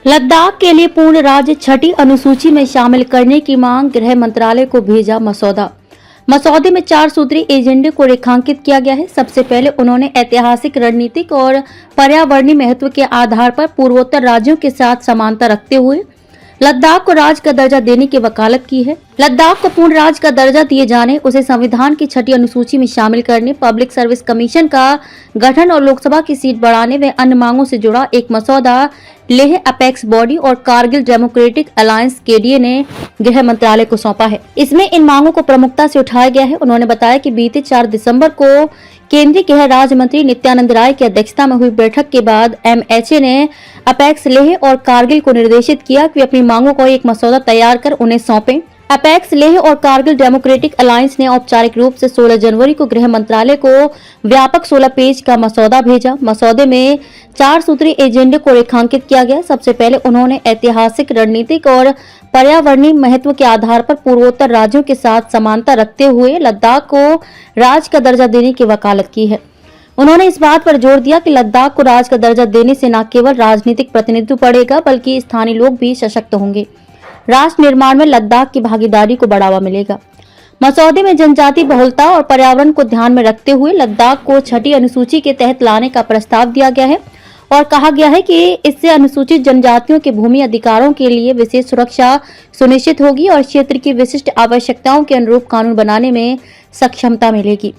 लद्दाख के लिए पूर्ण राज्य छठी अनुसूची में शामिल करने की मांग, गृह मंत्रालय को भेजा मसौदा। मसौदे में 4 सूत्री एजेंडे को रेखांकित किया गया है। सबसे पहले उन्होंने ऐतिहासिक, रणनीतिक और पर्यावरणीय महत्व के आधार पर पूर्वोत्तर राज्यों के साथ समानता रखते हुए लद्दाख को राज्य का दर्जा देने की वकालत की है। लद्दाख को पूर्ण राज्य का दर्जा दिए जाने, उसे संविधान की छठी अनुसूची में शामिल करने, पब्लिक सर्विस कमीशन का गठन और लोकसभा की सीट बढ़ाने व अन्य मांगों से जुड़ा एक मसौदा लेह अपेक्स बॉडी और कारगिल डेमोक्रेटिक अलायंस केडीए ने गृह मंत्रालय को सौंपा है। इसमें इन मांगों को प्रमुखता से उठाया गया है। उन्होंने बताया कि बीते 4 दिसंबर को केंद्रीय गृह राज्य मंत्री नित्यानंद राय की अध्यक्षता में हुई बैठक के बाद एमएचए ने अपेक्स, लेह और कारगिल को निर्देशित किया कि अपनी मांगों को एक मसौदा तैयार कर उन्हें सौंपें। अपेक्स, लेह और कारगिल डेमोक्रेटिक अलायंस ने औपचारिक रूप से 16 जनवरी को गृह मंत्रालय को व्यापक 16 पेज का मसौदा भेजा। मसौदे में 4 सूत्री एजेंडे को रेखांकित किया गया। सबसे पहले उन्होंने ऐतिहासिक, रणनीतिक और पर्यावरणीय महत्व के आधार पर पूर्वोत्तर राज्यों के साथ समानता रखते हुए लद्दाख को राज्य का दर्जा देने की वकालत की है। उन्होंने इस बात पर जोर दिया कि लद्दाख को राज्य का दर्जा देने से न केवल राजनीतिक प्रतिनिधित्व बढ़ेगा, बल्कि स्थानीय लोग भी सशक्त होंगे। राष्ट्र निर्माण में लद्दाख की भागीदारी को बढ़ावा मिलेगा। मसौदे में जनजाति बहुलता और पर्यावरण को ध्यान में रखते हुए लद्दाख को छठी अनुसूची के तहत लाने का प्रस्ताव दिया गया है और कहा गया है कि इससे अनुसूचित जनजातियों के भूमि अधिकारों के लिए विशेष सुरक्षा सुनिश्चित होगी और क्षेत्र की विशिष्ट आवश्यकताओं के अनुरूप कानून बनाने में सक्षमता मिलेगी।